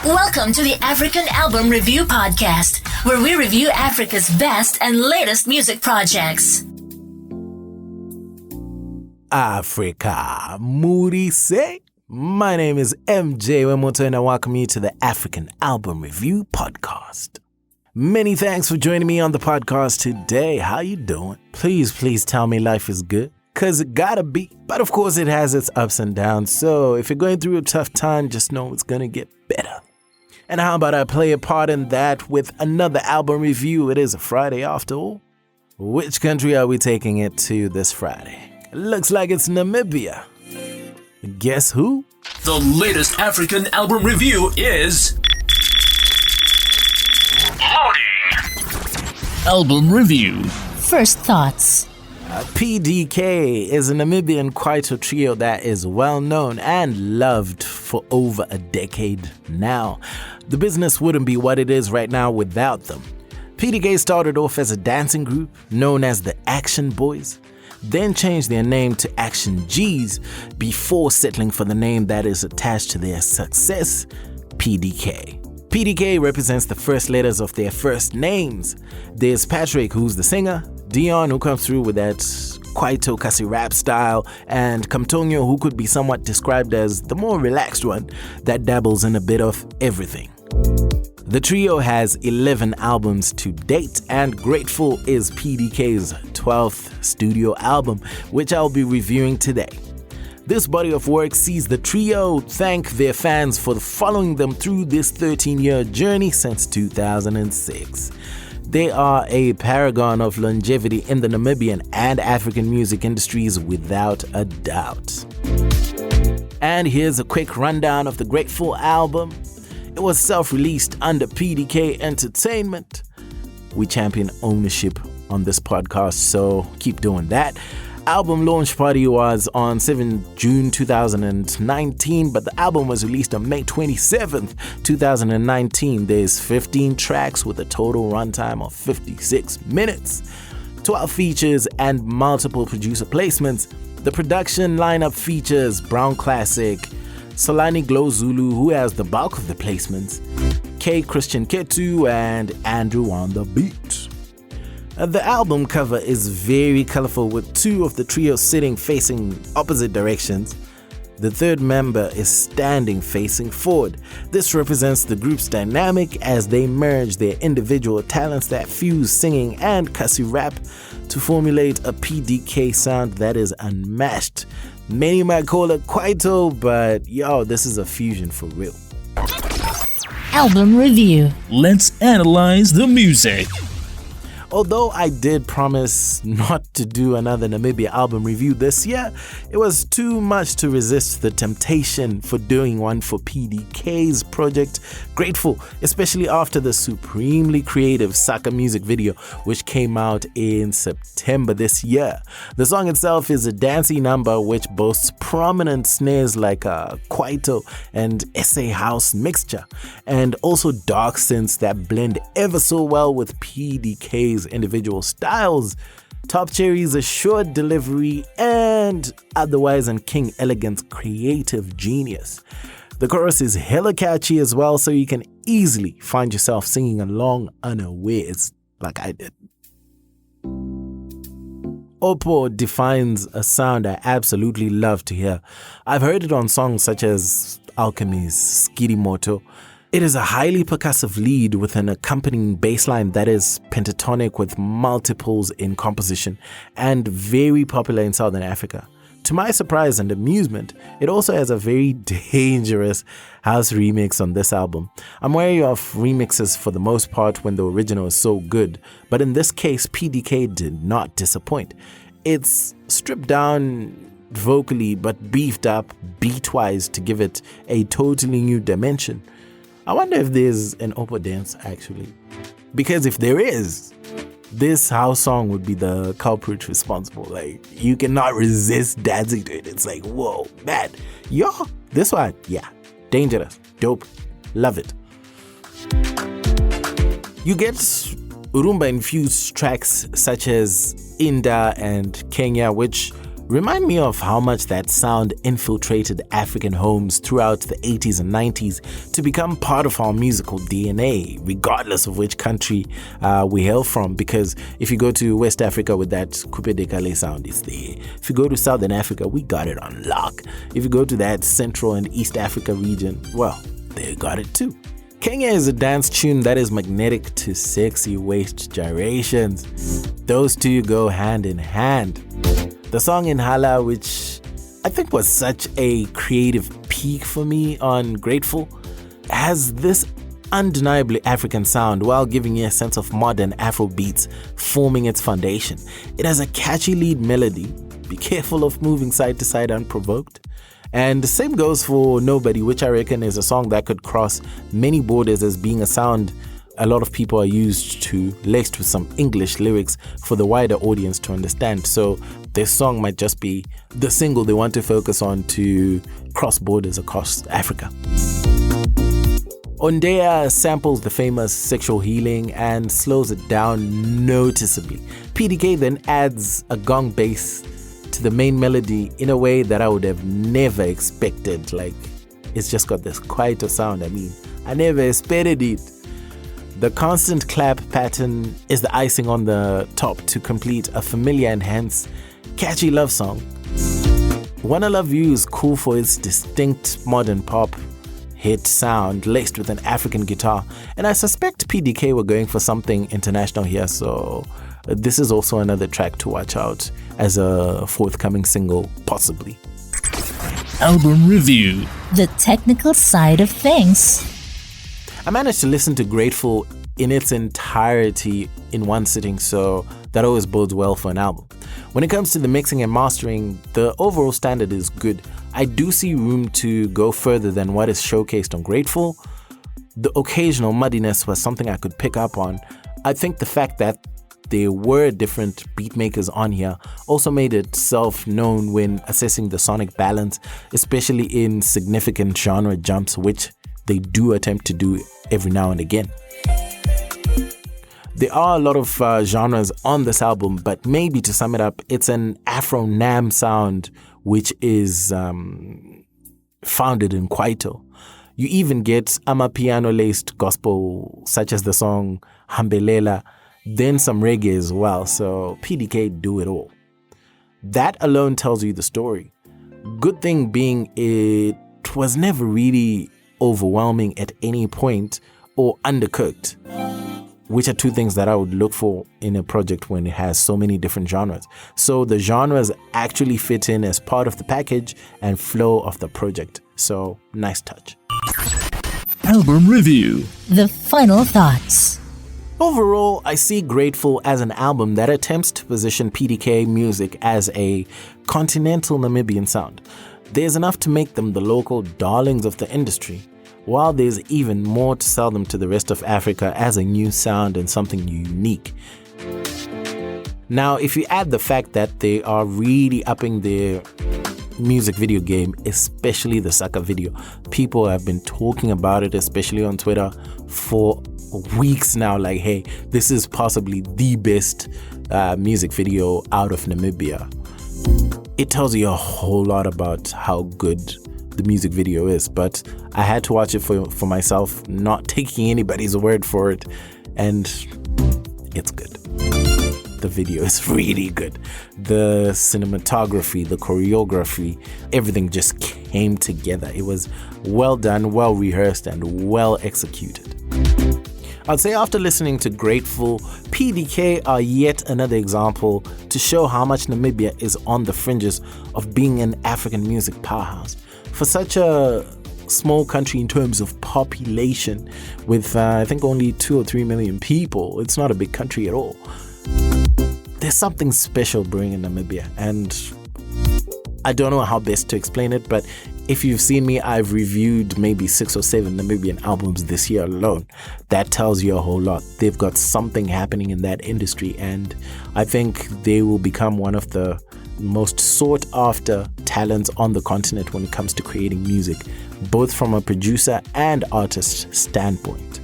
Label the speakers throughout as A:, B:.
A: Welcome to the African Album Review Podcast, where we review Africa's best and latest music projects.
B: Africa, Moody say. My name is MJ Wemoto and I welcome you to the African Album Review Podcast. Many thanks for joining me on the podcast today. How you doing? Please tell me life is good, cause it gotta be. But of course it has its ups and downs, so if you're going through a tough time, just know it's gonna get better. And how about I play a part in that with another album review? It is a Friday after all. Which country are we taking it to this Friday? Looks like it's Namibia. Guess who?
C: The latest African album review is... Loading! Album review.
A: First thoughts.
B: PDK is a Namibian Kwaito trio that is well known and loved for over a decade now. The business wouldn't be what it is right now without them. PDK started off as a dancing group known as the Action Boys, then changed their name to Action G's before settling for the name that is attached to their success, PDK. PDK represents the first letters of their first names. There's Patrick, who's the singer, Dion, who comes through with that Kwaito Kasi rap style, and Kamtonyo, who could be somewhat described as the more relaxed one that dabbles in a bit of everything. The trio has 11 albums to date, and Grateful is PDK's 12th studio album, which I'll be reviewing today. This body of work sees the trio thank their fans for following them through this 13-year journey since 2006. They are a paragon of longevity in the Namibian and African music industries without a doubt. And here's a quick rundown of the Grateful album. It was self-released under PDK Entertainment. We champion ownership on this podcast, so keep doing that. Album launch party was on 7 June 2019, but the album was released on May 27th, 2019. There's 15 tracks with a total runtime of 56 minutes, 12 features and multiple producer placements. The production lineup features Brown Classic, Solani Glow Zulu, who has the bulk of the placements, K. Christian Ketu, and Andrew on the beat. The album cover is very colorful with two of the trio sitting facing opposite directions. The third member is standing facing forward. This represents the group's dynamic as they merge their individual talents that fuse singing and Kasi rap to formulate a PDK sound that is unmatched. Many might call it Kwaito, but this is a fusion for real.
A: Album review.
C: Let's analyze the music.
B: Although I did promise not to do another Namibia album review this year, it was too much to resist the temptation for doing one for PDK's project Grateful, especially after the supremely creative Saka music video, which came out in September this year. The song itself is a dancey number which boasts prominent snares like a Kwaito and SA house mixture, and also dark synths that blend ever so well with PDK's individual styles. Top Cherry's assured delivery and otherwise and King Elegant's creative genius. The chorus is hella catchy as well, so you can easily find yourself singing along unawares like I did. Opo defines a sound I absolutely love to hear. I've heard it on songs such as Alchemy's Moto. It is a highly percussive lead with an accompanying bass line that is pentatonic with multiples in composition and very popular in Southern Africa. To my surprise and amusement, it also has a very dangerous house remix on this album. I'm wary of remixes for the most part when the original is so good, but in this case, PDK did not disappoint. It's stripped down vocally but beefed up beat-wise to give it a totally new dimension. I wonder if there's an Opo dance actually, because if there is, this house song would be the culprit responsible. Like, you cannot resist dancing to it. It's like, whoa, man, this one, dangerous, dope, love it. You get Urumba infused tracks such as Inda and Kenya, which remind me of how much that sound infiltrated African homes throughout the 80s and 90s to become part of our musical DNA, regardless of which country we hail from. Because if you go to West Africa with that PDK sound, it's there. If you go to Southern Africa, we got it on lock. If you go to that Central and East Africa region, well, they got it too. Kenya is a dance tune that is magnetic to sexy waist gyrations. Those two go hand in hand. The song Inhala, which I think was such a creative peak for me on Grateful, has this undeniably African sound while giving you a sense of modern Afro beats forming its foundation. It has a catchy lead melody. Be careful of moving side to side unprovoked. And the same goes for Nobody, which I reckon is a song that could cross many borders as being a sound a lot of people are used to, laced with some English lyrics for the wider audience to understand. So this song might just be the single they want to focus on to cross borders across Africa. Ondea samples the famous Sexual Healing and slows it down noticeably. PDK then adds a gong bass to the main melody in a way that I would have never expected. Like, it's just got this quieter sound. I never expected it. The constant clap pattern is the icing on the top to complete a familiar and hence catchy love song. Wanna Love You is cool for its distinct modern pop hit sound laced with an African guitar, and I suspect PDK were going for something international here, so this is also another track to watch out as a forthcoming single, possibly.
C: Album review.
A: The technical side of things.
B: I managed to listen to Grateful in its entirety in one sitting, so that always bodes well for an album. When it comes to the mixing and mastering, the overall standard is good. I do see room to go further than what is showcased on Grateful. The occasional muddiness was something I could pick up on. I think the fact that there were different beatmakers on here also made itself known when assessing the sonic balance, especially in significant genre jumps, which they do attempt to do every now and again. There are a lot of genres on this album, but maybe to sum it up, it's an Afro-Nam sound which is founded in Kwaito. You even get amapiano-laced gospel, such as the song Hambelela, then some reggae as well, so PDK do it all. That alone tells you the story. Good thing being it was never really overwhelming at any point or undercooked, which are two things that I would look for in a project when it has so many different genres. So the genres actually fit in as part of the package and flow of the project. So nice touch.
C: Album review.
A: The final thoughts.
B: Overall, I see Grateful as an album that attempts to position PDK music as a continental Namibian sound. There's enough to make them the local darlings of the industry, while there's even more to sell them to the rest of Africa as a new sound and something unique. Now, if you add the fact that they are really upping their music video game, especially the Saka video, people have been talking about it, especially on Twitter, for weeks now, like, hey, this is possibly the best music video out of Namibia. It tells you a whole lot about how good the music video is, but I had to watch it for myself, not taking anybody's word for it, and it's good. The video is really good. The cinematography, the choreography, everything just came together. It was well done, well rehearsed, and well executed. I'd say after listening to Grateful, PDK are yet another example to show how much Namibia is on the fringes of being an African music powerhouse. For such a small country in terms of population, with I think only 2 or 3 million people, it's not a big country at all. There's something special brewing in Namibia, and I don't know how best to explain it, but if you've seen me, I've reviewed maybe 6 or 7 Namibian albums this year alone. That tells you a whole lot. They've got something happening in that industry, and I think they will become one of the most sought after talents on the continent when it comes to creating music, both from a producer and artist standpoint.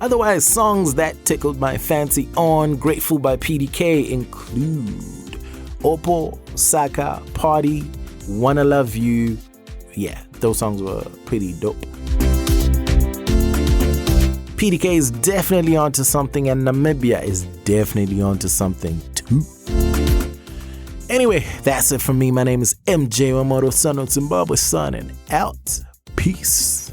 B: Otherwise, songs that tickled my fancy on Grateful by PDK include Opo, Saka, Party, Wanna Love You. Yeah, those songs were pretty dope. PDK is definitely onto something, and Namibia is definitely onto something too. Anyway, that's it from me. My name is MJ Wemoto, son of Zimbabwe, signing out. Peace.